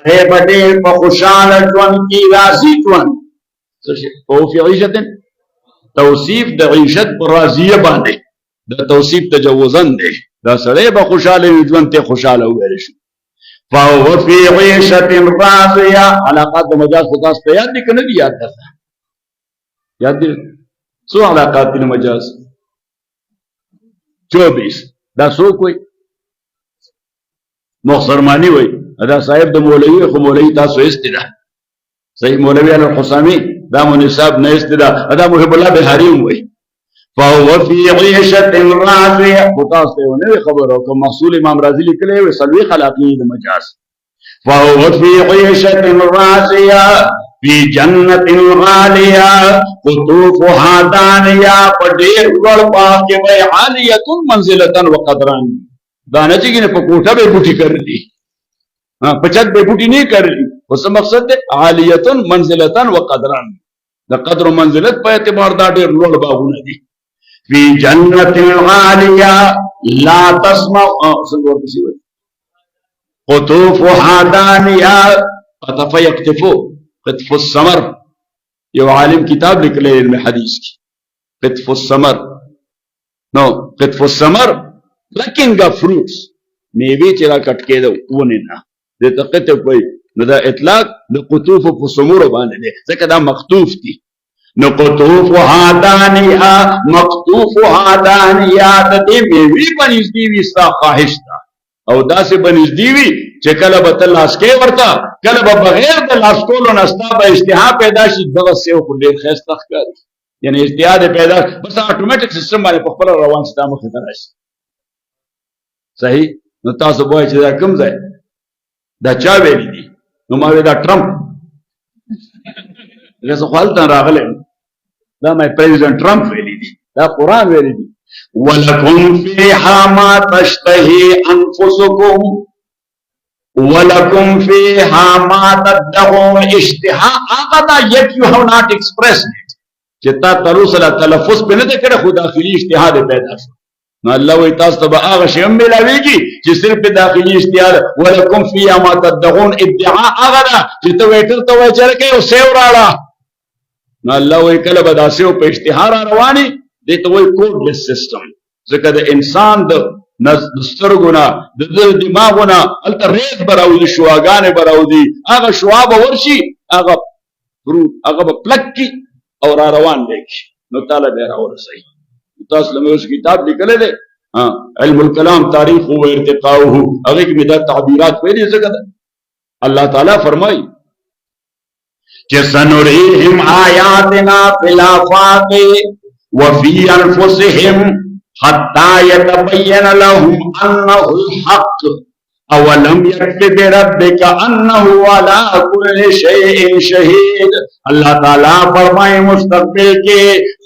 سړی به ډېر په خوشحاله ژوند کې راضي ژوند فی عیشت توصیف د عیشت پر راضیه باندې د توصیف تجوزن دی دا سړی به خوشحاله وي ژوند ته خوشحاله وویل شي فهو فی عیشت راضیه علاقات د مجاز خو تاسو ته یاد دي که نه دي یاد درته یاد دي څو علاقات دي مجاز 24 دا څوک وایي مخسرمانی وایي دا صاحب د مولوی خو مولوی تاسو استدا صحیح مولوی الحسامی دا منصاب نه استدا دا محب الله بهاری وایي فهو فی عیشت راضیه خو تاسو ته نه خبره کوم محصول امام رازی لیکلی وي سلوي خلاقی د مجاز فهو فی عیشت راضیه فی جنت غالیه قطوفها دانیه په ډېر لوړ باغ کې وي عالیه منزلة وقدران دا نه چې په کوټه به بوټي کړلي په چت به بوټي نه کړلي اوس مقصد دی عالیه منزلة وقدران د قدر و منزلت په اعتبار دا ډېر لوړ باغونه دي فی جنت غالیه لا تسمع قطوفها دانیه قطف یقطفو قطف الثمر یو عالم کتاب لیکلی علم حدیث کی قطف الثمر نو قطف الثمر plucking of fruits میوه چې را کټ کېده ونه نه دته قطف وایي نو دا اطلاق د قطوف په ثمور باندې دی ځکه دا مقطوف دي نو قطوفها دانیه مقطوفها دانیه د دې میوې بنزدي وي ستا خواهش ده او داسې بنزدي وي چې کله به ته لاس کې ورته کله به بغیر د لاس کولو نه ستا به اشتها پیدا شي دغه سیو خو ډېر ښایسته ښکاري یعنې اشتها دې پیدا بس اټومیټک سیسټم باندې په خپله روان ستا مخې ته راشي صحیح نو تاسو به وایئ چې دا کوم ځای دا چا ویلي دي نو ما وی دا ټرمپ لکه زه خو هلته راغلی دا مای پریزیډنټ ټرمپ ویلي دي دا قرآن ویلي دي ولکم فیها ما تشتهی انفسکم ولکم فیها ما تدعون اشتها هغه دا yet you have not expressed it چې تا تر اوسه لا تلفظ پې نه دی کړی خو داخلي اشتها دې پیدا شو نو الله وایي تاسو ته به هغه شی هم میلاویږي چې صرف داخلي اشتها ده ولکم فیها ما تدعون ادعا هغه ده چې ته ویټر ته وایي چې لکه یو سیو راړه نو الله وایي کله به دا سیو په اشتها را روانې دې ته وایي کوډلس سیسټم ځکه د انسان د سترګو نه د دماغو نه هلته ریز به راوځي شعاګانې به راوځي هغه شعا به ورشي هغه هغه به پلک کي او را روان دی نو تعالی به راورسوي تاسو له مې اوس کتاب لیکلی دی علم الکلام تاریخ و ارتقاؤه هغې کې مې دا تعبیرات ویلي ځکه الله تعالی فرمایي چې سنریهم آیاتنا فی الآفاق وفي أنفسهم حتى يتبين لهم أنه الحق أولم يكف بربك أنه على كل شيء شهيد اللہ تعالیٰ فرمائے مستقبل کے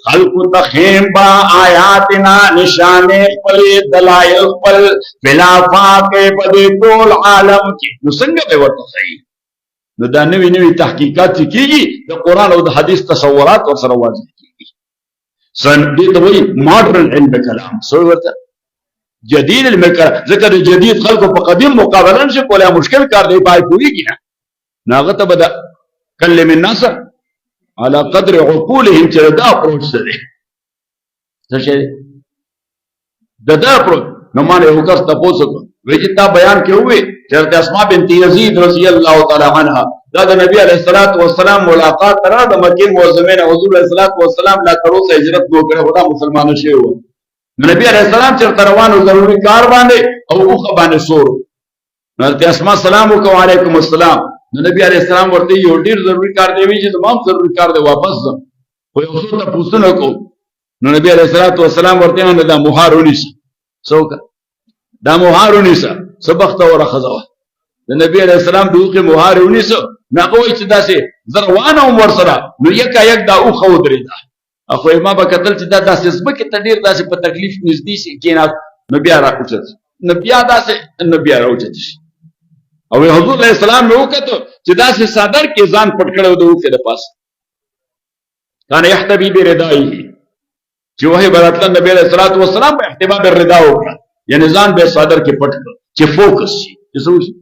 خلق تخیم با آیاتنا نشانے پل دلائل پل فلافاق بدے طول عالم کی نسنگا بے ورطا صحیح نو دا نوی نوی تحقیقات کی گی دا قرآن و دا حدیث تصورات اور سروازی سن دې ته وایي ماډرن علم کلام سوی ورته جدید علم کلام ځکه د جدید خلکو په قدیم مقابله نشي کولی مشکل کار دی پای پوهېږي نه نو هغه ته به د کلم الناس على قدر عقولهم چې دا اپروچ څه دی څه شی دی د دا اپروچ نو ما نه یو کس تپوس وکړ وایي چې تا بیان کې ووې چې حضرت اسماء بنت یزید رضی الله تعالی عنها دا د نبی علیه الصلاۃ والسلام ملاقات را د مکې معظمې نه حضور علیه الصلاۃ والسلام لا تر اوسه هجرت نو کړی خو دا مسلمانه شوی و نبی علیه السلام چېرته روانو ضروري کار باندې او اوښه باندې سور نو حضرت اسماء سلام وکړو وعلیکم السلام نو نبی علیه السلام ورته یو ډېر ضروري کار دی وایي چې زما هم ضروري کار دی واپس ځم خو یو څه تپوسونه کوم نو نبی علیه الصلاۃ والسلام ورته ویل دا مهار ونیسه څه وکړه دا مهار ونیسه څه بخته وره ښځه وه د نبی علیه السلام د اوښې مهار ونیسه نو هغه وایي چې داسې زه روانه وم ورسره نو یکایک دا اوښه ودرېده خو ما به کتل چې دا داسې ځمکې ته ډېر داسې په تکلیف نږدې شي کېناست نو بیا راوچت نو بیا داسې نو بیا راوچت شي او حضور علیه السلام مې وکتو چې داسې څادر کې ځان پټ کړی و د اوښې د پاسه کان یحتبي بردایه چې وحی به راتله نبي علیه الصلاۃ والسلام په احتبا بالردا وکړه یعنې ځان به څادر کې پټ کړ چې فوکس شي چې څه وشي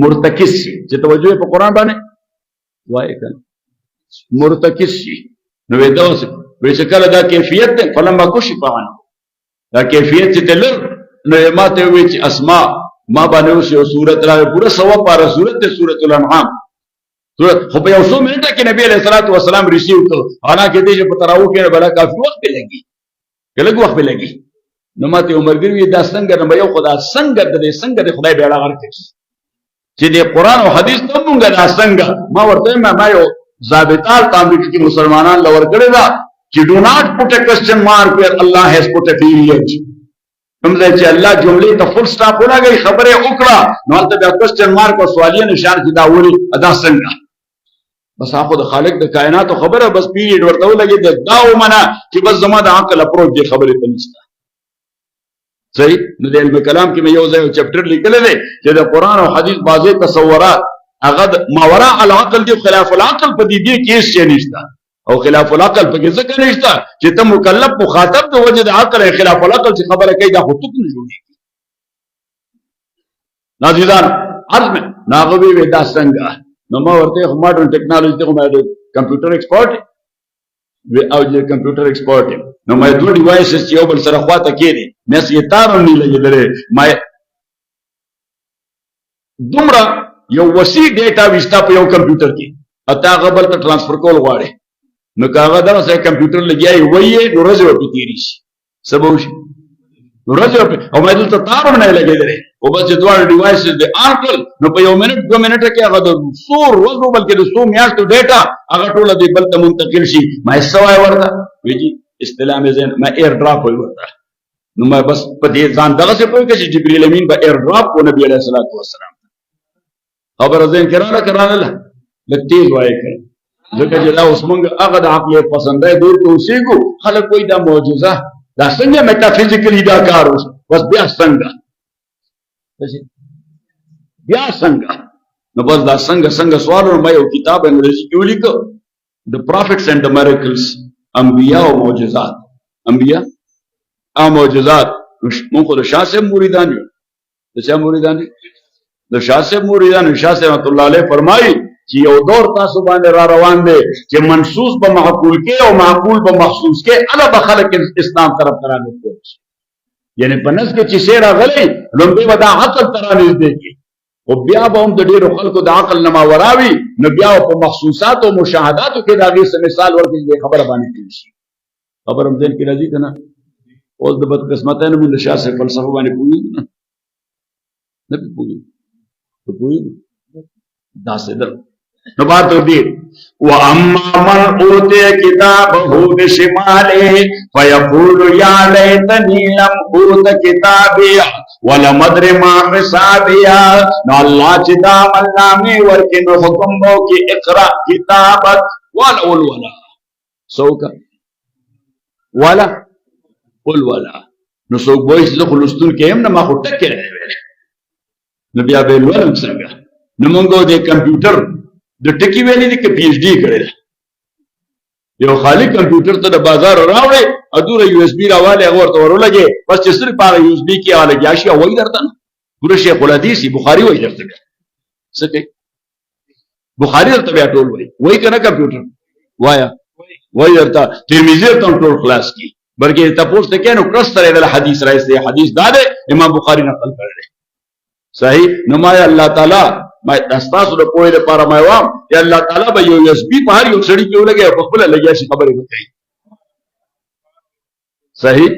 مرتکز شي چې توجه په قران باندې وای کنه مرتکز شي نو دا اوس وې چې کله دا کیفیت ده فلما کشف عنه دا کیفیت چې دل نو ماته وې چې اسماء ما باندې اوس یو صورت راغی پورا 100 پاره صورت ده سورۃ الانعام خو په یو څو منټه کې نبی علیہ الصلوۃ والسلام ریسیو کړ حالانکه دې په تراو کې بلا کافي وخت لګي کله وخت لګي نو ماته عمرګری دا څنګه نو یو خدا څنګه د خدای بیړه ورکړي چې د قران او حدیث ته مونږه دا څنګه ما ورته ما یو ضابطال تامریک کې مسلمانان لور کړی دا چې ډو ناٹ پټ ا کوېسچن مارک ویر الله هیز پټ ا پیریډ کوم ځای چې الله جملې ته فل سټاپ ولګي خبره وکړه نو ته دا کوېسچن مارک او سوالیه نشان چې دا ولي ادا څنګه بس هغه د خالق د کائنات خبره بس پیریډ ورته ولګي دا ومنه چې بس زما د عقل اپروچ دی خبره ته نشته صحیح نو د علم کلام کې مې یو ځای چپټر لیکل دی چې د قران او حدیث بعضی تصورات هغه ماوراء العقل دی خلاف العقل په دې کې هیڅ نشته او خلاف العقل په کې څه نشته چې ته مکلف مخاطب د وجه د عقل خلاف العقل چې خبره کوي دا خو ټوک نه جوړي نازیدان عزم ناغوی ودا څنګه نو ما ورته ماډرن ټیکنالوژي ته مې د کمپیوټر ایکسپورټ او د کمپیوټر ایکسپورټ نو مې دوه ډیوایسز یو بل سره خواته کېدي مې سې تار نه لګیدلې مې دومره یو وسیع ډیټا وستا په یو کمپیوټر کې اته غبل ته ټرانسفر کول غواړي نو کاغه دا سه کمپیوټر لګیای وایي نو ورځ په تیری شي سبو شي ورځ په او مې دلته تار نه لګیدلې او بس دوه ډیوایسز د انکل نو په یو منټ 2 منټ کې هغه د 100 ورځو بلکې د 100 میاشتو ډیټا هغه ټول د بل ته منتقل شي مې سوای ورته ویجی استلام زين ما ایر ډراپ وي ورته نو ما بس په دې ځان دغه څه پوي چې جبرئیل امین به ایر ډراپ کو نبی علیہ الصلوۃ والسلام خبر زين کړه لتیز وای کړ ځکه چې دا اوس موږ هغه د عقل پسندای دور کې اوسېګو خلک کوئی دا معجزه دا څنګه میټافیزیکلی دا کار اوس بس بیا څنګه نو بس دا څنګه سوالونه مې یو کتاب انګریزي کې ولیکو د پروفټس اینڈ د میریکلز انبیاء او معجزات انبیاء او معجزات موږ خو د شاه صاحب مریدان یو د شاه مریدان د شاه صاحب مریدان شاه صاحب رحمت الله علیه فرمایي چې یو دور تاسو باندې را روان دی چې منصوص به معقول کې او معقول به محسوس کې الا به خلک اسلام طرف ترانه کوي یعنی پنس کې چې شعر غلي لومبه ودا عقل ترانه دي کې او بیا به هم د ډیرو خلکو د عقل نه ماوراوي نو بیا په محسوسات او مشاهداتو کې دا غي مثال ورکړي خبره باندې کوي خبر هم ځین کې راځي کنه اوس د بد قسمتانه موږ د شاسه فلسفه باندې پوي نه پوي دا سدر نو بات دې واما من اوتي كتابه بشماله فيقول يا ليتني لم اوت كتابي ولم ادر ما حسابيا نو الله چې دا ملامي ورکینو حکم وو کې اقرا کتابك ولا سوکا ولا قل ولا نو سوک وایي چې خلصتون کې هم نه ما خو ټکه راوي نو بیا به ولم څنګه نو موږ د کمپیوټر د ټکی ویلې دي کې پی ایچ ډی کړل یو خالی کمپیوټر ته د بازار راوړې ادوره یو اس بی راواله ورته ورولګي بس چې صرف هغه یو اس بی کې حاله گیاشي وای درته نه ګور شیخ الحدیث بخاری وای درته څه بخاری درته بیا ټول وای کنه کمپیوټر وایا وای درته ترمذی ته ټول خلاص کی بلکې تاسو ته کینو کړستره د حدیث راځي حدیث دا ده امام بخاری نقل کړل صحیح نو ما الله تعالی ما استاسو د پوهې لپاره ما وام یا الله تعالی به یو اس بی په هر یو سړی کې ولګي په خپل لګیا شي خبره وکړي صحیح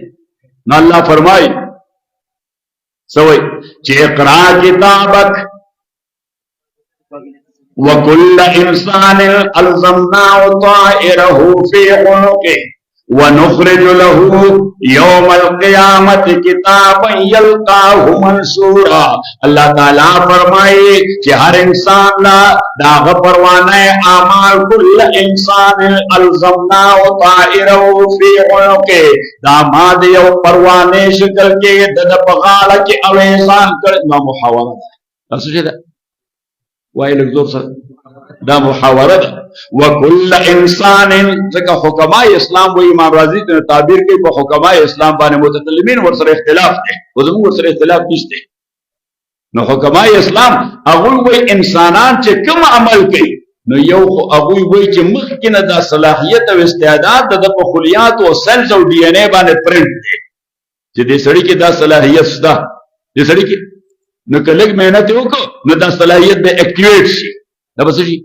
نو الله فرمای سوي چې اقرا کتابک وكل انسان الزمناه طائره في عنقه ونخرج له يوم القيامة كتابا يلقاه منشورا اللہ تعالیٰ فرمائے کہ ہر انسان لا داغ پروانے اعمال کل انسان الزمنا و طائرہ فی عنقه دا ماد یو پروانے شکل کے دد پغاڑ کے اویسان کر دا محاورہ دا سوچے دا وائی لگزور سر دا محاورہ دا وکل انسان ځکه حکماء اسلام و امام رازی ته تعبیر کوي په حکماء اسلام باندې متکلمین ورسره اختلاف دی او زموږ ورسره اختلاف نشته نو حکمای اسلام هغوی وایي انسانان چې کوم عمل کوي نو یو خو هغوی وایي چې مخکې نه دا صلاحیت او استعداد د په خلیاتو او سلز او ډي ان اے باندې پرنټ دی چې دې سړي کې دا صلاحیت شته دې سړي کې نو که لږ محنت وکړو نو دا صلاحیت به اکټیویټ شي دا به څه شي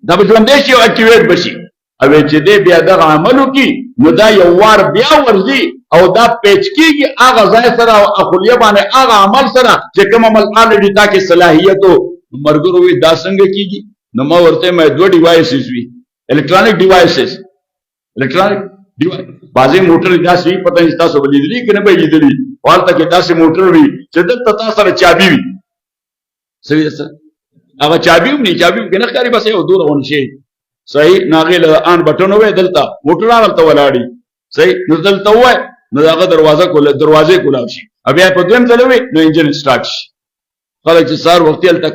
دا به ژوندی شي او اکټیویټ به شي او چې دې بیا دغه عمل وکړي نو دا یو وار بیا ورځي او دا پیچ کېږي هغه ځای سره او خلیه باندې هغه عمل سره چې کوم عمل آلریډي تا کې صلاحیت و ملګرو وایي دا څنګه کېږي نو ما ورته مې دوه ډیوایسز وي الکترونیک ډیوایسز الکترونیک ډیوایس بعضې موټر داسې وي پته نشته تاسو به لیدلي که نه به یې لیدلي هلته کې داسې موټر وي چې دلته تا سره چابي وي څه وي سره هغه چابي هم نه چابي هم که نه ښکاري بس یو دوره غونډ شي صحیح نو هغې له آن بټن ووایه دلته موټران هلته ولاړي صحیح نو دلته ووایه نو د هغه دروازې کولاو شي بیا په دویم ځل ووایي نو انجن سټارټ شي خلک چې سهار وختي هلته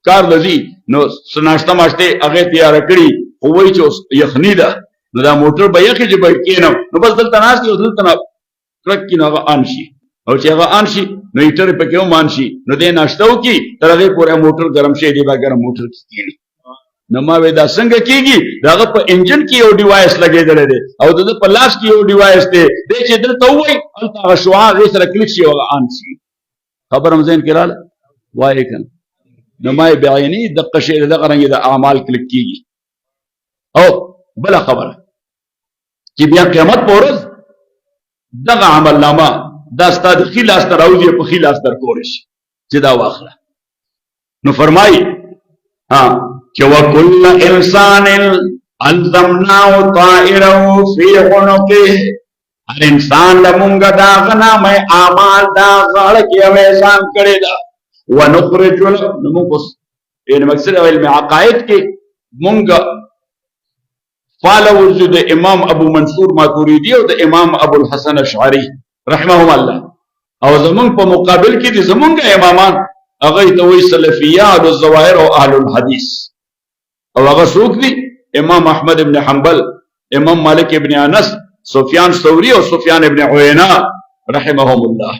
کار لځي نو څه ناشته ماشتې هغې تیاره کړي خو وایي چې اوس یخني ده نو دا موټر به یخي چې به کېنم نو بس دلته ناست دي او دلته نه کلک کړي نو هغه آن شي او چې هغه آن شي نو هیټر پکې هم آن شي نو دې ناشته وکړي تر هغې پورې موټر ګرم شي دی به ګرم موټر کې کېني نو ما وایي دا څنګه کېږي د هغه په انجن کې یو ډیوایس لګېدلی دی او د ده په لاس کې یو ډیوایس دی دی چې دلته ووایي هلته هغه شعاع هغې سره کلک شي او هغه آن شي خبره هم ذهن کې راله وایې که نه نو ما یې بعیني دقه شی دغه رنګې د اعمال کلک کېږي او بله خبره چې بیا قیامت په ورځ دغه عمل نامه دا ستا د ښي لاس ته راوځي په ښي لاس درکولی شي چې دا واخله نو فرمایي کہ وَكُلَّ إِنسَانٍ أَلْزَمْنَاهُ طَائِرَهُ فِي عُنُقِهِ ہر انسان لمونگا دا غنا میں اعمال دا غاڑ کی اویزان کرے دا وَنُخْرِجُ لَهُ یعنی مقصد علم عقائد کے مونگا فالوز دا امام ابو منصور ماتوریدی اور دا امام ابو الحسن اشعری رحمهم اللہ او زمونگ پا مقابل کی دی زمونگا امامان اغیتوی سلفیہ اہل الزوائر و اہل الحدیث او هغه څوک دي امام احمد ابن حنبل امام مالک ابن انس سفیان ثوری او سفیان ابن عیینہ رحمهم الله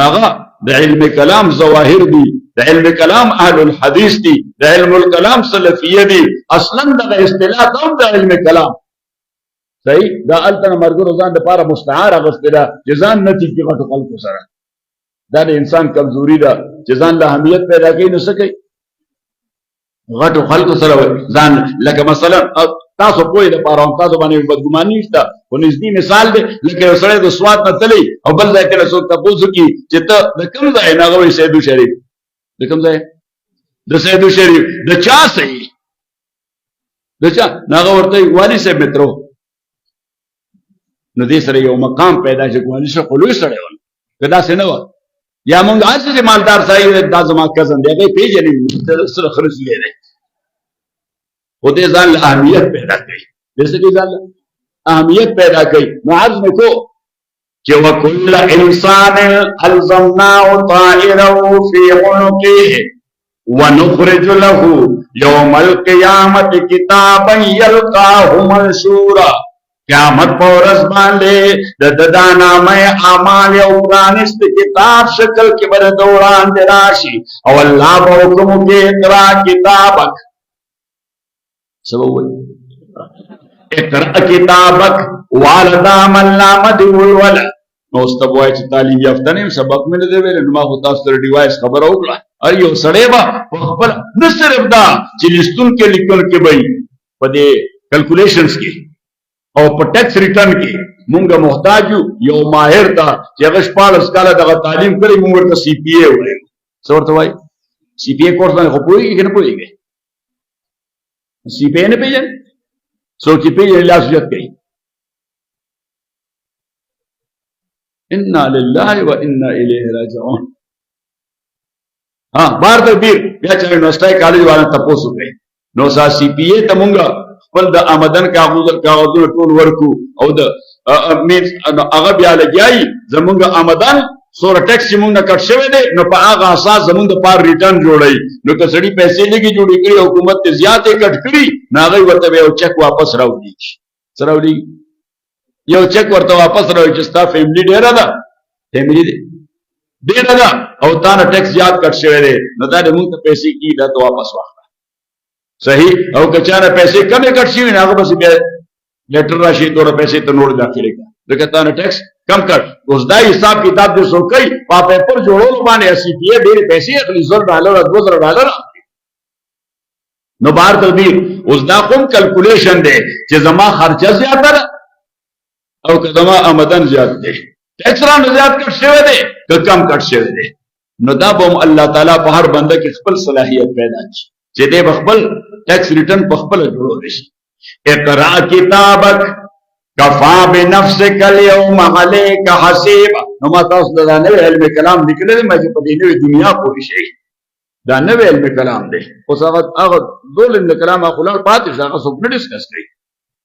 هغه د علم کلام ظواهر دي د علم کلام اهل الحديث دي د علم الكلام سلفیه دي اصلا د اصطلاح هم د علم کلام صحیح دا التن مرګ روزان د پاره مستعار اصطلاح جزان نتی کې غټ خلق سره دا د انسان کمزوري ده جزان له اهمیت پیدا کوي نو څه کوي غټو خلکو سره ځان لکه مثلا تاسو پوهې لپاره تاسو باندې بدګماني نشته خو نږدې مثال دی لکه یو سړی د سوات نه تللی او بل ځای کې له څوک تپوس وکړي چې ته د کوم ځای نه هغه وایي سیدو شریف د کوم ځای د سیدو شریف د چا صحیح د چا نه هغه ورته وایي والي صاحب مترو نو دې سره یو مقام پیدا شي والي صاحب خو لوی سړی و که داسې نه وه یا مونږ هر څه مالدار صاحب دا زما کزن دی هغه پیژنې سره خرڅلی دی خو دې ځان له اهمیت پیدا کوي دې څه کې ځان له اهمیت پیدا کوي نو عرض مې کو چې وکل انسان الزمناه طائره فی عنقه ونخرج له یوم القیامت کتابا یلقاه منشورا قیامت پورس باندې د دانا مې اعمال یو پرانست کتاب شکل کې بر دوران دی راشي او الله به حکم کې اقرا کتابک سبوي اقرا کتابک والدا من لا مدعو الولا نو استبوای چې تعلیم یافته نه سبق مې نه دی ویل نو ما خو تاسو سره ډیوایس خبر وکړه ار یو سړی به خپل نه صرف دا چې لستون کې لیکل کې وي په دې کیلکولیشنز کې او په ټیکس ریټرن کې مونږه محتاج یو ماهر ته چې هغه 14 کاله دغه تعلیم کړی مونږ ورته سی پی ای وایي څه ورته وایي سی پی ای کورس باندې خو پوهېږي که نه پوهېږي سی پی ای نه پېژنې څوک چې پېژني لاس اوچت کوي انا لله و انا الیه راجعون بار در بیر بیا چې یونیورسټۍ کالج والا تپوس وکړي نو سا سی پی ای ته مونږ خپل د آمدن کاغذونه ټول ورکو او د هغه بیا لګیایي زمونږ آمدن سوره ټیکس چې مونږ نه کټ شوی دی نو په هغه اساس زمونږ دپاره ریټرن جوړوي نو که سړي پیسې لږې جوړې کړي حکومت ته زیاتې کټ کړي نو هغوی ورته به یو چک واپس راولیږي څه راولیږي یو چک ورته واپس راوړي چې ستا فیملي ډېره ده فیملي دی ډېره ده او تا نه ټیکس زیات کټ شوی دی نو دا د مونږ ته پیسې کی دا ته واپس واخله صحیح او که چا نه پیسې کمې کټ شوي نه هغه بس بیا لیټر راشي دوره پیسې ته نور داخلي کا ځکه تا نه ټیکس کم کړ اوس دا حساب کتاب دې سو کوي په پیپر جوړولو باندې سی پی ای ډېرې پیسې اخلي $100 $200 نو بهر تدبیر اوس دا کوم کلکولیشن دی چې زما خرچه زیاته ده او که زما آمدن زیات دی ټیکس رانه زیات کټ شوی دی که کم کټ شوی دی نو دا به هم الله تعالی په هر بنده کې خپل صلاحیت پیدا کړي چې دی به خپل ټیکس ریټرن په خپله جوړولی شي اقرا کتابک کفا بنفسک اليوم علیک حسیبا نو ما تاسو ته دا نوی علم کلام لیکلی دی ما چې په دې نوې دنیا پوه شئ دا نوی علم کلام دی اوس هغه ډول علم کلام هغه خو لاړ پاتې شو هغه څوک نه ډسکس کوي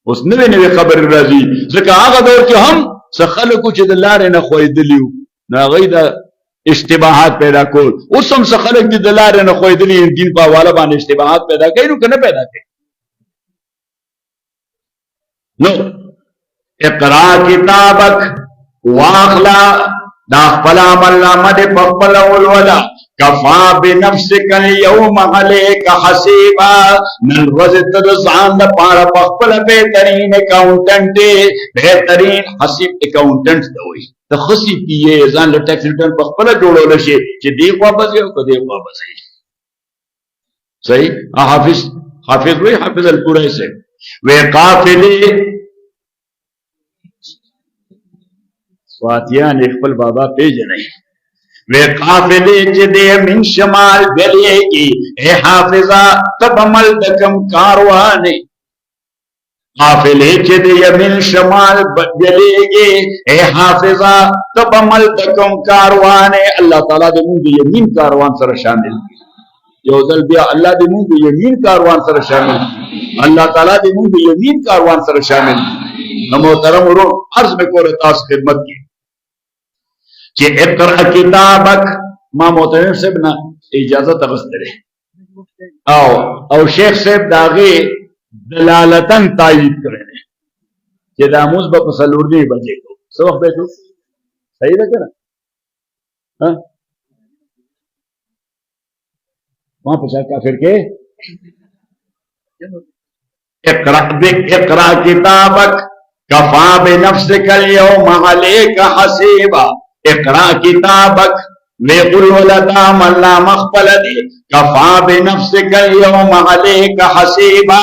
اوس نوې خبرې راځي ځکه هغه دور کې هم څه خلکو چې د لارې نه ښویېدلي وو نو هغوی د اشتباهات پیدا کول اوس هم څه خلک دي د لارې نه ښویېدلي دین په حواله باندې اشتباهات پیدا کوي نو که نه پیدا کوي نو اقرا کتابک واخلا دا خپل عمل نامه دې په خپل ولولا کفا بنفسک اليوم علیک حسیبا نن ورځ ته د ځان لپاره په خپل بهترین اکاونټنټ بهترین حسیب اکاونټنټ ته وایي د خصي پی ای ځان له ټیکس ریټرن په خپل جوړول شي چې دی واپس یو کدی واپس یې صحیح حافظ وی حافظ الپوری سے وی قافلے سواتیان خپل بابا پیژنې وی قافلے چې دې من شمال غلېږي اے حافظا تب عمل دکم کاروانې قافلے چې دې من شمال غلېږي اے حافظا تب عمل دکم کاروانې الله تعالی دې موږ یمین کاروان سره شامل یو ځل بیا الله دې موږ یمین کاروان سره شامل الله تعالی دې موږ یمین کاروان سره شامل نو محترم ورو عرض میں کوله تاسو خدمت کی چې اقرا کتابک ما محترم صاحب نه اجازه تغستره او شیخ صاحب داغه دلالتن تایید کړي چې د اموز په سلور دی بچي کو څو وخت به صحیح ده کنه ها ما په کافر کې اقرا کتابک کفا بنفسک اليوم علیک حسیبا اقرا کتابک ویقل ولدا من لا مخبل دی کفا بنفسک اليوم علیک حسیبا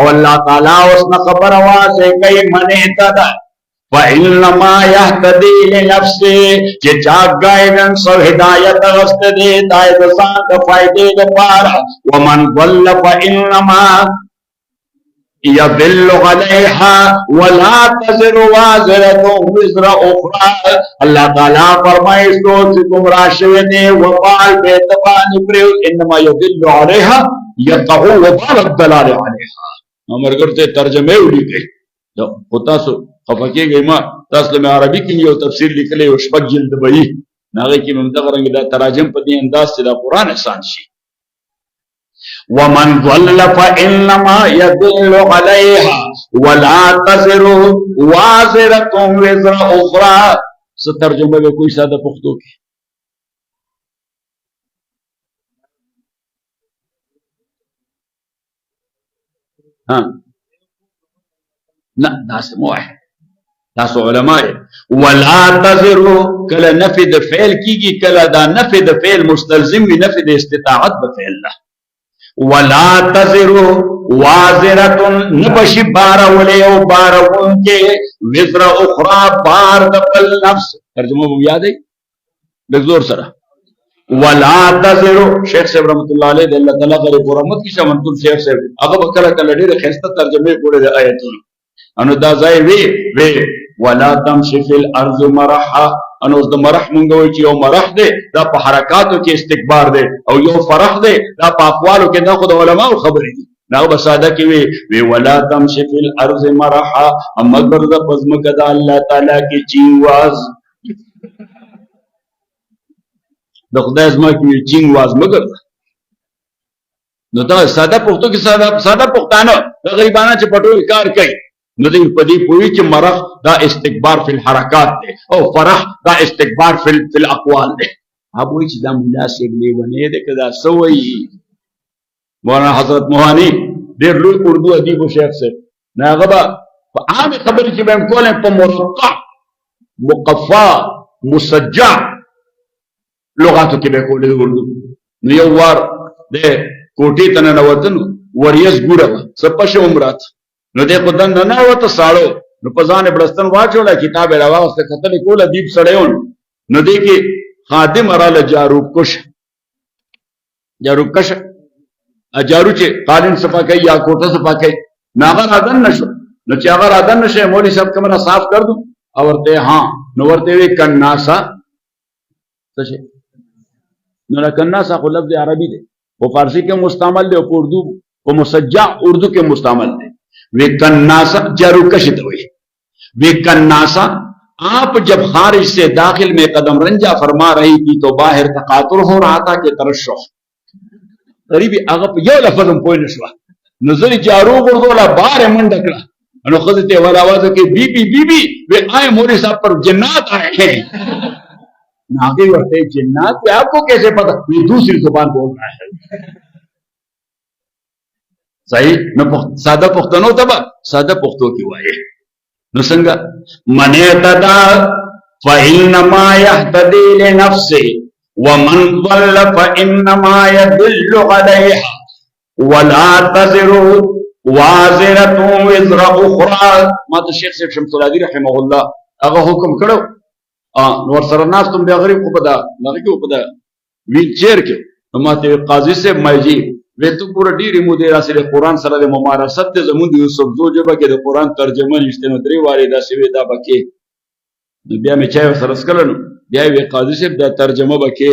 او اللہ تعالیٰ اسنا خبر واضح کئی منی تدا فَإِنَّمَا يَهْتَدِي لِنَفْسِهِ کہ چاک گائیڈنس اور ہدایت غست دے دائد سان دفائدے دپارا وَمَنْ ضَلَّ فَإِنَّمَا يضل عليها ولا تزر وازرة وزر اخرى اللہ تعالیٰ فرمائے سوچ گمراہ شوی دے وبال بے تبانی پریو انما يضل عليها يقع وبال الضلال عليها امرگر تے ترجمے اڑی گئی خطا سو خفاکی گئی ما تاسل میں عربی کی یو تفسیر لکلے وشپک جلد بئی ناغی کی ممتغرنگی دا تراجم پتی انداز سے دا قرآن احسان شی وَمَنْ ضَلَّ فَإِنَّمَا يَضِلُّ عَلَيْهَا وَلَا تَزِرُ وَازِرَةٌ وِزْرَ أُخْرَى سترجمہ میں کوئی سادہ پختو کی ہاں نا داس موح داس علماء وَلَا تَزِرُ کلا نفد فعل کی گی کلا دا نفد فعل مستلزم بھی نفد استطاعت بفعل لہ ولا تزر وازرۃ نبش بار ولیو بارون کے وزر اخرى بار دبل نفس ترجمہ وہ یاد ہے بزور سرا ولا تزر شیخ صاحب رحمۃ اللہ علیہ اللہ تعالی کرے رحمت کی شامن تم شیخ صاحب اگر بکلا کلا ډېر خسته ترجمه کوله د آیتونو انو دا ځای وی ولا تمشي في الارض مرحا انو د مرح مونږ وی چې یو مرح دی دا په حرکاتو کې استکبار دی او یو فرح دی دا په اقوالو کې دا خود علماء خبرې دي دا به ساده کې وی ولا تمشي في الارض مرحا اما ګرځ پزمکه د الله تعالی کې چینواز د خدای زما کې چینواز مګر نو دا ساده پښتو کې ساده پښتانه د غریبانه چې پټول کار کوي نو دې په دې پوری چې مرح دا استکبار فی الحرکات دی او فرح دا استکبار فی الاقوال دی اب وایي چې دا ملا صاحب لیونی دی که دا څه وایي. مولانا حضرت موهاني ډېر لوی اردو ادیب و شیخ صاحب، نو هغه به په عامې خبرې چې به یې کولې په مرقع مقفا مسجع لغاتو کې به یې کولې د اردو. نو یو وار د کوټې ته ننوته نو وریځ ګوره وه څه پشه عمرات، نو دی خو دننه ننوته ساړو، نو په ځان یې بړستن واچوله، کتاب یې راواغسته، کتل یې کول ادیب سړی و نو دی کې خادم راله جاروبکشه جارو چې قالین صفا کوي یا کوټه صفا کوي، نو هغه رادن نشو، نو چې هغه رادن نشه مولوی صاحب کمره صاف کر دو او ورته ها نو ورته وی کناسا څه شي، نو لا کناسا خو لفظ عربي دی، وہ فارسی کے مستعمل دے، اردو وہ مسجع اردو کے مستعمل دے. وی کناسا جارو کشت ہوئی، وی کناسا آپ جب خارج سے داخل میں قدم رنجا فرما رہی تھی تو باہر تقاطر ہو رہا تھا کہ ترشح. غریبی اغپ یو لفظ ہم پوئی نشوا نظر جارو گردولا باہر منڈ کڑا انو خضرت والا آواز کہ بی بی بی بی وی آئے موری صاحب پر جنات آئے ہیں. ناگے ورتے جنات پہ آپ کو کیسے پتا؟ یہ دوسری زبان بول رہا ہے. صحیح نہ سادہ پختنو تبا سادہ پختو کی وائے نو سنگا من اعتدى فإنما يهتدي لنفسه ومن ضل فإنما يدل عليها ولا تزر وازرة وزر أخرى. ما تو شیخ صاحب شمس العدی رحمه الله اگا حکم کرو نور سرناس تم بیا غریب کو پدا لگی کو پدا ویل چیئر کے ماته قاضی سے مایجی وی تو پورا ډیری مو دی راسره قرآن سره د ممارست ته زمون د یوسف زو جبه کې د قرآن ترجمه نشته نو درې واري دا سوي دا بکې نو بیا مې چای سره سکلنو بیا وی قاضی سے دا ترجمه بکې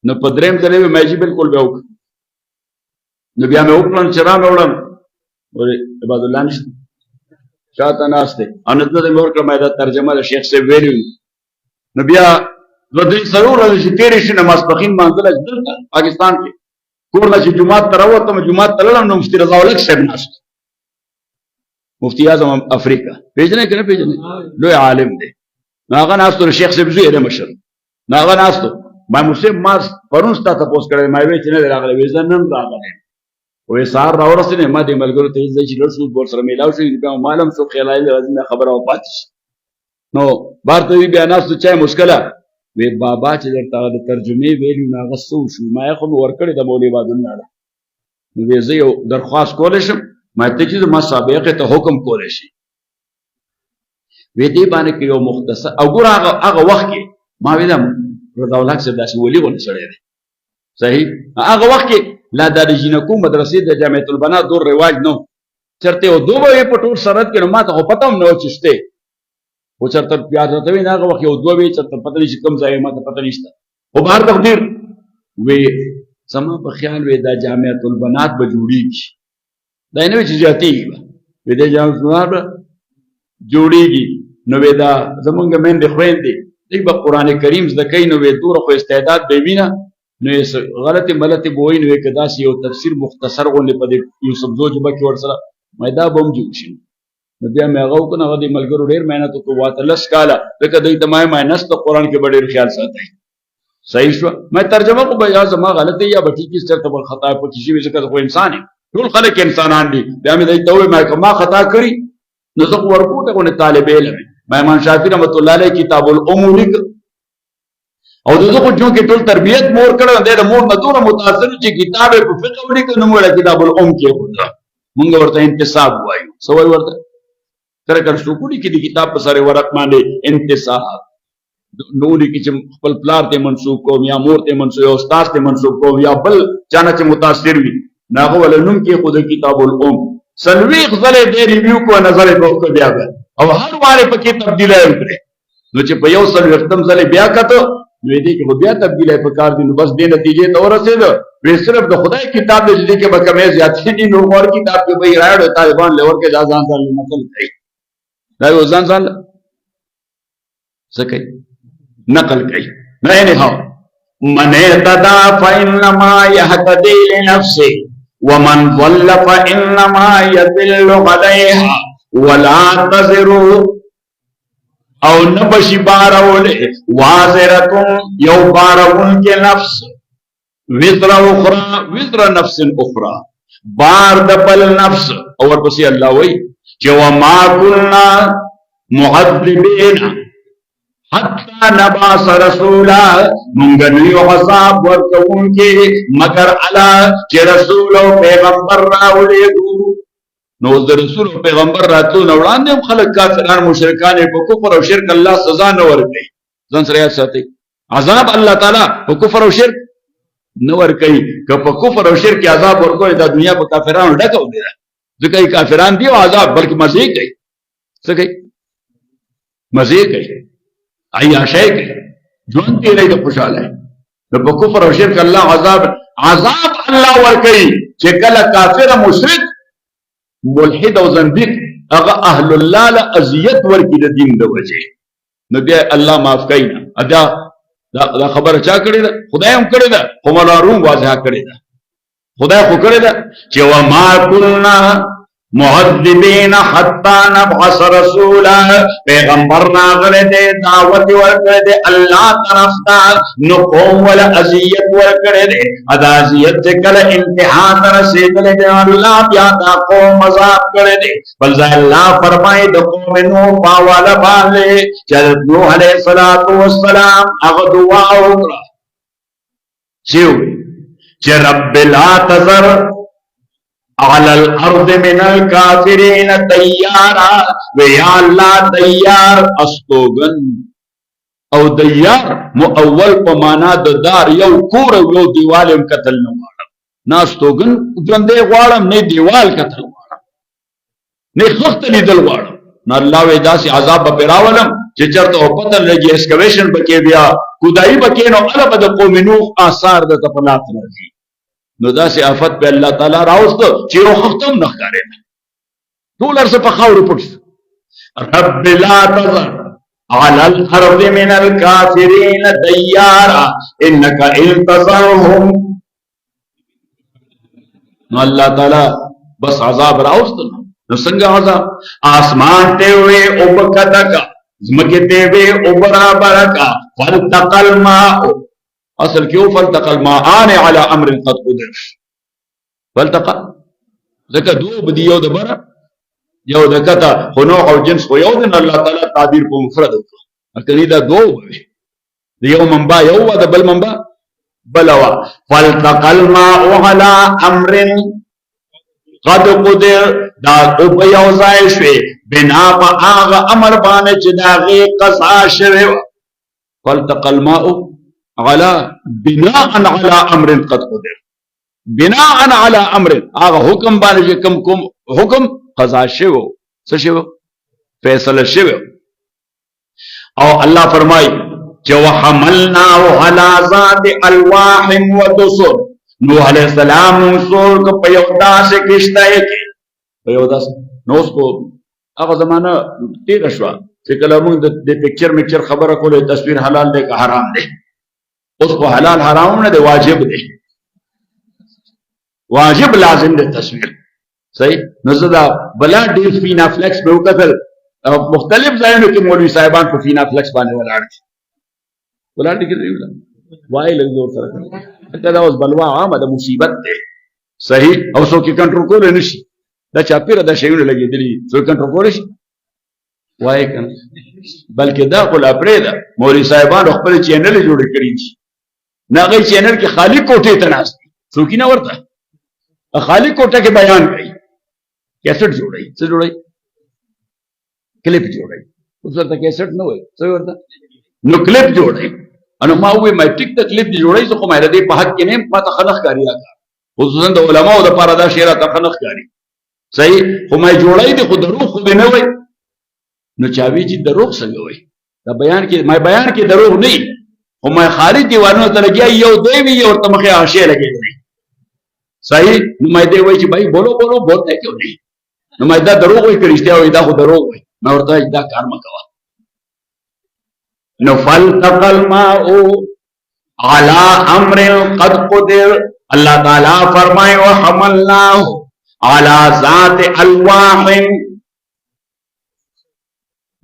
نو پدریم ځلې مایجی بالکل به وک نو بیا مې وکړم چې را مې وړم ور عباد الله نشته شاته ناشته ان دې مې ورکړم دا ترجمه د شیخ سے ویلو نو بیا ودې ضرور چې تیرې شي نماز پخین مانځل دلته پاکستان کې کورنا چې جمعات تراوته جمعات تللم نو مفتی رضا الک صاحب ناشته مفتی اعظم افریقا پیژنې کنه پیژنې لوی عالم دی ناغه ناستو شیخ صاحب زوی دی مشر ناغه ناستو ما مسلم ما پرون ستا تاسو کړی ما وی چې نه راغلی وې ځنن راغلی وې سار راورسنه ما دې ملګرو ته چې لړسو بور سره میلاو شي بیا معلوم سو خیالای راځي خبره او پاتې نو بارته بیا ناستو چای مشکله وی بابا چې درته د ترجمه ویلو ناغه سو شو ما خو ورکړی د مولوی عبد الله نو وی زه یو درخواست کولای شم ما ته چې ما سابقه ته حکم کولای شي وی دې باندې کې یو مختصر او ګور هغه وخت کې ما ویلم رضا الله صاحب داسې ولي ونه سره دی صحیح هغه وخت کې لا د جنکو مدرسې د جامعۃ البنات دور رواج نو چرته او دوه په ټول سرت کې نو ما ته پته هم نه چشته و چرته یاد راته وی هغه وخت یو دوه وی چرته پته نشي کوم ځای ما ته پته نشته او بهر تقدیر وی سما په خیال وی دا جامعۃ البنات به جوړیږي دا نه وی چې جاتیږي وی دا جامعۃ البنات جوړیږي نو وی دا زمونږ مین د خويندې دی به قران کریم زکای نو وی دور خو استعداد به وینا نو غلطی ملتی بوئی نو کدا سی یو تفسیر مختصر غونډه په یوسف زوج بکی ور سره مېدا بم جوړ شي نو بیا مې هغه کنه غدي ملګرو ډیر مهنت وکړه تلس کاله لکه دوی د ماینس د قران کې ډیر خیال ساتي صحیح شو مې ترجمه کو بیا زما غلطی یا بټی کی ستر ته خطا په کسی وجه کې خو انسان دی ټول خلک انسانان دي بیا مې دوی ته مې ما خطا کړی نو زه ورکوټه کو نه طالب علم مې امام شافعی رحمۃ اللہ علیہ کتاب الام لیک او دغه کو جو کې ټول تربیت مور کړه د مور مدور متاثر چې کتاب په فقہ ولیک نو موږ کتاب الام کې وته مونږ ورته انتصاب وایو سوای ورته کړه شو کولی کې د کتاب په سره ورق باندې انتصاب نو لیکي چې خپل پلار ته منسوب کوم یا مور ته منسوب یا استاد ته منسوب کوم یا بل چانه چې متاثر وي ناغه ولنوم کې خود کتاب الام سلوي غزل دې ریویو کو نظر په بیا او هر واره پکې تبدیلی وکړي نو چې په یو سل وختم ځله بیا کته نو دې کې بیا تبدیلی په کار دي نو بس دې نتیجې ته ورسېده وې صرف د خدای کتاب دې کې به کمې زیاتې دي نو اور کتاب کې به راړ طالبان لور کې ځان ځان نقل کوي دا یو ځان سکه نقل کوي نه هو من اهتدى فإنما يهتدي لنفسه ومن ضل فإنما يضل عليها ولا تزر او نبشی بارولے وازرتن یو بارون کے نفس وزر اخرى وزر نفس اخرى بار دبل نفس اور بسی اللہ وی کہ وما كنا معذبین حتی نبعث رسولا منگنیو عذاب ورکون کے مگر علا کہ رسول و پیغمبر راولے گو نو د رسول او پیغمبر راتلو نه وړاندې هم خلک کافران مشرکان په کفر او شرک الله سزا نه ورکوي ځان سره یاد ساتي عذاب الله تعالی په کفر او شرک نه ورکوي که په کفر او شرک عذاب ورکوي دا دنیا په کافرانو ډکه ودی ځکه کافران دی او عذاب بلکې مزه کوي څه کوي مزه کوي عیاشي کوي ژوند تیری د خوشاله نو په کفر او شرک الله عذاب الله ورکوي چې کله کافر مشرک ملحد او زنديق هغه اهل الله له اذیت ورکی د دین د وجه نو بیا الله معاف کینا ادا دا خبره چا کړی ده خدای هم کړی ده خو ملارون واضح کړی ده خدای خو کړی ده چې وما كنا معذبین حتی نبعث رسولا پیغمبر راغله دې دعوت ورکړه دې الله طرف ته نو قوم ول اذیت ورکړه دې ادا اذیت کله انتها تر رسیدلې دې الله بیا دا قوم عذاب کړه دې بل ځای الله فرمایي د قوم نو پاواله باندې چې نوح علیه السلام هغه دعا وکړه چې رب لا تذر على الارض من الكافرين ديارا ويا الله ديار استوغن او ديار مؤول په معنا د دار یو کور یو دیوال هم قتل نه غواړم نه استوغن ژوندې غواړم نه دیوال قتل غواړم نه خخت لیدل غواړم نه الله وې داسې عذاب به راولم چې چرته او پته لګي اسکویشن بکې بیا کودای بکې نو الله به د قوم نوح آثار د تپلات راځي نو داسې آفت به الله تعالی راوست چې یو ختم نه ښکارېده ټول ارزه په خاورو پټ رب لا تذر على الارض من الكافرين ديارا انك ان تذرهم نو الله تعالی بس عذاب راوست نو څنګه عذاب آسمان ته وې او بکدکا زمکه ته وې او برابر کا فالتقل الماء اصل کیوں فالتقى الماءان على امر قد قدر فالتقى ذکر دو بدی یو د بره یو د کته خو نوع او جنس خو یو د الله تعالی تعبیر په مفرد وکړه اکنی دا دو وي د یو منبع یو د بل منبع بلوا فالتقى الماء على امر قد قدر دا او په یو ځای شوي بنا په هغه امر باندې چې دا غي قضا شوی فالتقى الماء على بناء على امر قد قدر بناء على امر هغه حکم باندې کوم حکم قضا شوی څه شوی فیصله شوی او الله فرمای چې وحملنا على ذات الواح ودسر نوح علیہ السلام سور کو په یو داسې کشته کې په یو داسې نو کو هغه زمانہ تیر شو چې کله موږ د پکچر میکچر خبره کوله تصویر حلال دی که حرام دی اس کو حلال حرام نه دی واجب دی واجب لازم دی تصویر صحیح نو زدا بلا ډیر فینا فلیکس به وکړل مختلف ځایونو کې مولوی صاحبان په فینا فلیکس باندې ولاړ دي وای لږ زور سره دا اوس بلوا عامه د مصیبت دی صحیح او څوک کنټرول کول نه شي دا چاپیره د شیونه لګېدلی څوک کنټرول کول شي وای کنه بلکې دا خو لا پرې ده مولوی صاحبان خپل چینل جوړ کړی دي نه غي چینل کې خالی کوټه ته ناست څوک نه ورته خالی کوټه کې بیان کوي کیسټ جوړي څه جوړي کلیپ جوړي اوس ورته کیسټ نه وای څه ورته نو کلیپ جوړي انو ما وې مې ټیک ته کلیپ جوړي زه کومه ردی په حق کې نه پته خلق کاری راځه خصوصا د علماو د پاره دا شعر ته خلق کاری صحیح خو مې جوړي دي خو دروغ خو نه وای نو چاوي چې دروغ څنګه وای دا بیان کې مې بیان کې دروغ نه خو مې خالد دیوانو ته لګیا یو دی وی او ته مخه عاشق لګیږي صحیح نو مې دی وای چې بھائی بولو بولو بولتے کیوں نہیں نو مې دا دروغ وای کړشتیا وای دا خو دروغ وای نو ورته دا کار مکوا نو فالتقى الماء على امر قد قدر اللہ تعالی فرمائے وحملناه على ذات الواح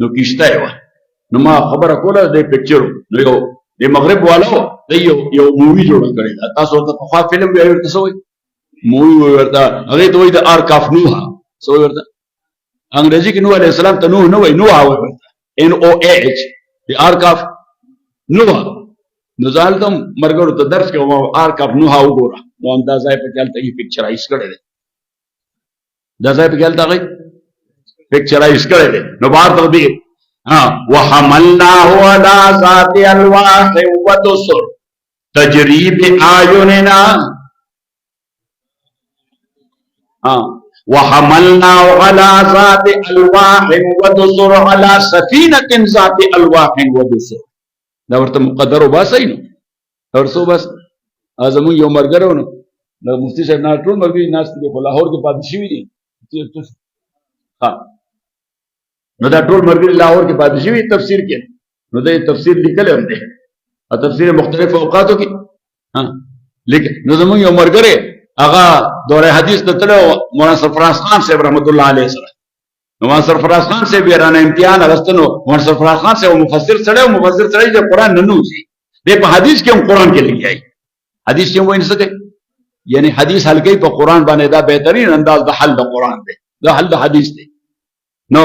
نو کشته و نو ما خبره کوله د پکچر نو یو د مغرب والو د یو مووی جوړ کړی دا تاسو ته په خوا فلم به ورته سوې مووی ورته هغه ته وایي د آرک اف نوح سوې ورته انګریزي کې نوح علیه السلام ته نوح نه وایي نوح وایي ورته NOAH د آرک اف نوح نو ځال ته مرګرو ته درس کوم آرک اف نوح وګوره نو اندازه په چلته کې پکچرایز کړی دی دا ځای په چلته غي پکچرایز کړی دی نو بار ته دی وحملناه على ذات الواح ودسر تجري بأعيننا وحملناه على ذات الواح ودسر على سفينة ذات الواح ودسر دا ورته مقدر وباسي نو ورسو بس ازمو یو مرګرو نو د مفتی صاحب نه ټول مرګي ناس دي په لاهور کې پاتې شوی دي نو دا ټول مرګي لاهور کې پاتې شوی تفسیر کې نو دا تفسیر لیکل هم دي او تفسیر مختلف اوقاتو کې لیکن نو زموږ یو مرګره هغه دوره حدیث د تلو مولانا سرفراز خان صاحب رحمت الله علیه سره نو مولانا سرفراز خان صاحب رانه امتحان اغستنو مولانا سرفراز خان صاحب مفسر سره د قران نه نوځي د په حدیث کې هم قران کې لګي حدیث کې وایي څه کوي یعنی حدیث حل کوي په قران باندې دا بهترین انداز د حل د قران دی دا حل د حدیث دی نو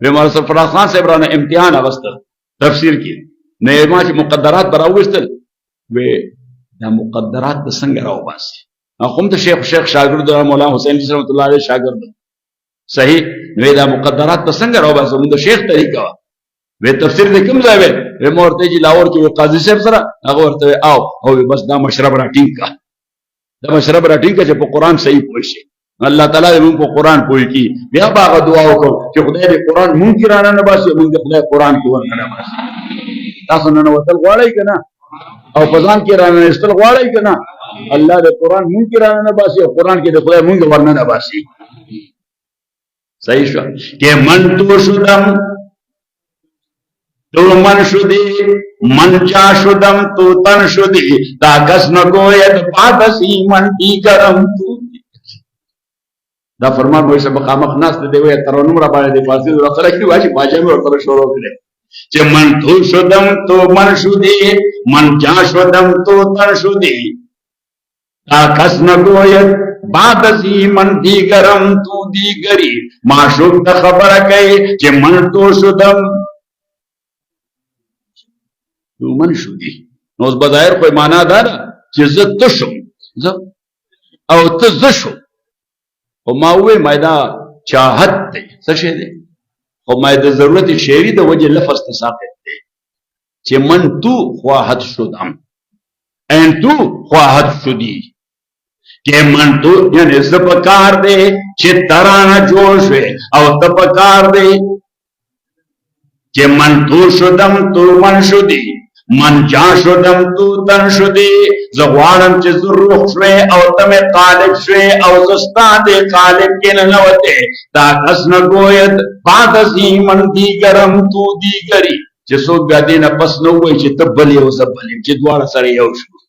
مولانا سرفراز خان صاحب رانه امتحان اغست تفسیر کې نه ما چې مقدرات براوستل و دا مقدرات د څنګه راو باسي اخوم ته شیخ شاګرد مولانا حسین رحمت الله علیه شاګرد صحیح نو دا مقدرات د څنګه راو باسي موږ شیخ طریقه و تفسیر د کوم ځای و مورته چې لاور کې قاضي صاحب سره هغه ورته او بس دا مشرب راټینګ کا دا مشرب راټینګ چې په قران صحیح پوه شي الله تعالی موږ په قران پوي کی بیا باغ دعا وکړو چې خدای دې قران مونږ کې رانه نه باسي موږ خدای قران کې ورنه باسي تاسو نن وتل غواړئ کنه او فزان کې رانه استل غواړئ کنه الله دې قران مونږ کې رانه نه باسي او قران کې دې خدای مونږ ورنه نه باسي صحیح شو کې من تو شدم تو من شدی من چا شدم تو تن شدی دا کس نہ گوید پادسی من دیگرم تو دا فرمان وایي چې مقامخ ناس دې وایي ترنم را باندې فاصله ورسره کی واجی باجه مې ورته شروع کړل چې من تو شدم تو من شدی من چا شدم تو تن شدی دا کس نہ گوید پادسی من دیگرم تو دیگری معشوق ته خبره کوي چې من تو شدم تو من شدی نو بظاهر کوئی معنا دا چې زه ته شم او ته زه شم او ما وې مایدا چاہت دی څه شي دی او مایدا ضرورت شعری د وجه لفظ تساقط دی چې من تو خواهد شدم ان تو خواهد شدی کہ من تو یعنی زپکار دے چې ترانه جوړ شوي او تپکار دے کہ من تو شدم تو من شدی من جا شدم تو تن شدی زغوانم چې زروخ شوي او تمه قالب شوي او زستا دے قالب کې نه نوته دا کس نه گوید بعد ازی من دیگرم تو دیگری چې څوک غدي نه پس نو وای چې تبلی او زبلی چې دواړه سره یو شو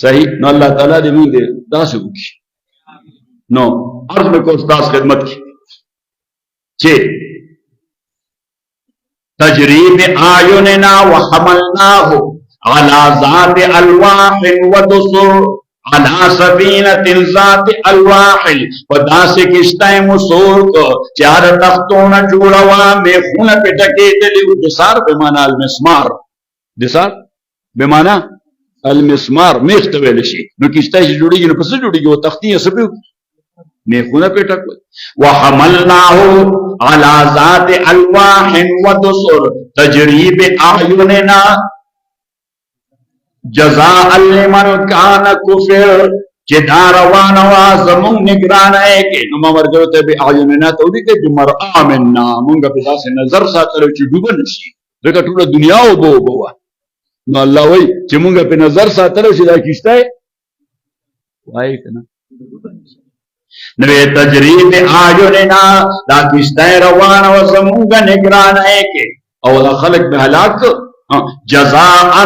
صحیح نو الله تعالی دې موږ دې داسې وکړي نو عرض مې کو استاد خدمت کی چې تجریب اعیننا وحملناه على ذات الواح ودسر على سفینة ذات الواح پداسې کشته مسور کو چار تختونه جوړوا میخونه په ټکې دلی دسار به معنا المسمار دسار به معنا المسمار میخ ته ویل شي نو کشته چې جوړیږي نو پس جوړیږي او تختی یې سپیو میخونه په ټک وحملناه على ذات الواح ودسر تجري باعيننا جزاء لمن كان كفر چې دا روان وا زمون نگران کې نو مرګو ته به اعیننا ته دې کې بمرآ منا مونږ په تاسو نظر ساتلو چې ډوب نشي دغه ټول دنیا او بو نو الله وای چې مونږ په نظر ساتلو چې دا کیشته وای کنه نو تجریب اعیننا دا کیشته روان وا زمون نگران کې او دا خلق به هلاک جزاء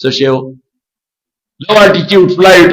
so low altitude flight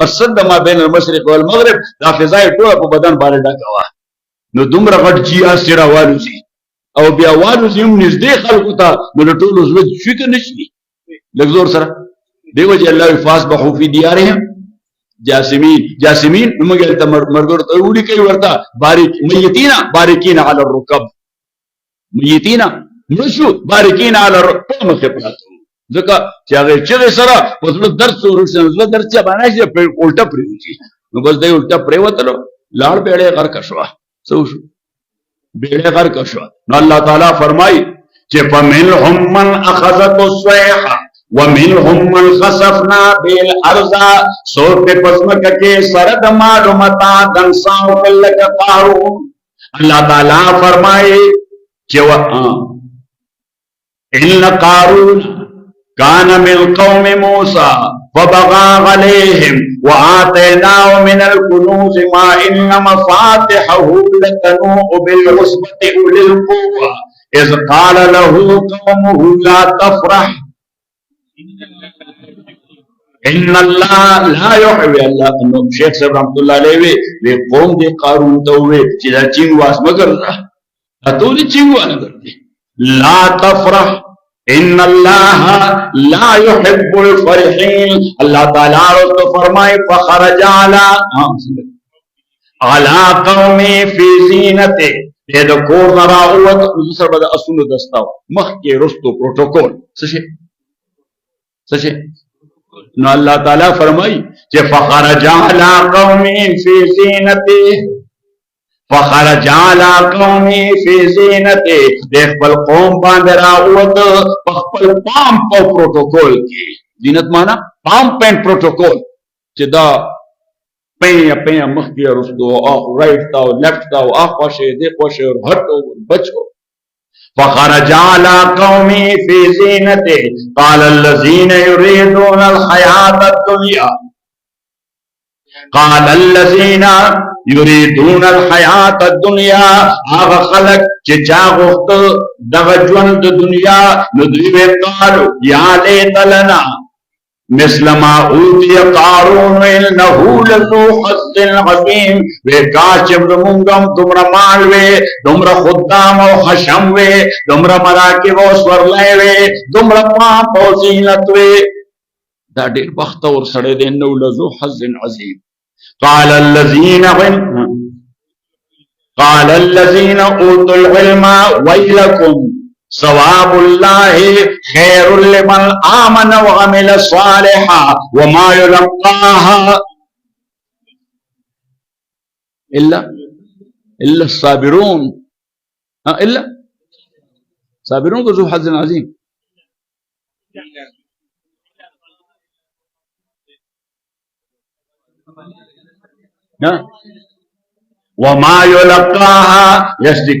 qasad ma bain al-mashriq wal maghrib da fizai to ko badan bare dakawa no dumra gad jiya sira waluzi O bia waluzi um nizde khalquta no tulu zud fikr nishni lagzor sara dewa ji allah fasbahu fi diyarihim jasmine مگر مرغور تولي كي ورتا بارك ميتين على الركب ميتين مشو باركين على الركب مخبرات ځکه چې هغه چې سره په زړه درد ورسره زړه درد چې باندې چې الټا پریږي نو بس دې الټا پریوتلو لاړ بیړې غر کښوا سو شو بیړې غر کښوا نو الله تعالی فرمایي چې فمنهم من اخذت الصيحه ومنهم من خسفنا بالارض سو په پسمک کې سره د معلومات دنساو کلک قارون الله تعالی فرمایي چې ان قارون كان من قوم موسى فبغى عليهم وآتيناه من الكنوز ما إن مفاتحه لتنوء بالعصبة أولي القوة إذ قال له قومه لا تفرح إن الله لا يحب الله شيخ صاحب رحمة الله عليه وی قوم دي قارون تووی چې دا چینګ واس مگر اتولي چینګ وانا کرتے لا تفرح ان اللہ لا يحب الفرحین اللہ تعالیٰ رسول فرمائے فخرج علی قومی فی زینتے یہ کور نراؤت دوسر بدا اسونو دستاو مخ کے رستو پروٹوکول سچے نو اللہ تعالیٰ فرمائی کہ فخرج علی قومی فی زینتے فخرج على قومي في زينته دیکھ بل قوم باندر آوت بخبل پام پو پروٹوکول کی زینت مانا پام پین پروٹوکول چدا پین پین مخی رسدو آخ رائٹ تاو لیفٹ تاو آخ واشے دیکھ واشے اور ہٹو بچو فخرج على قومي في زينته قال الذين يريدون الحياة الدنيا قال الذين يريدون الحياة الدنيا آغا خلق چچا غخت دغجون دنیا ندوی قالو یا لیت لنا مثل ما اوتی قارون انہو لذو حظ عظیم وے کاشم دمونگم دمرا مالوے دمرا خدام و خشموے دمرا مراکب و سورلے وے دمرا پاپ و زینتوے دا دیر بخت اور سڑے دے انہو لذو حظ عظیم قال الذين اوتوا العلم ويلكم ثواب الله خير لمن آمن وعمل صالحا وما يلقاها الا الصابرون الا صابرون ذو حظ عظيم وما يلقاها يصدق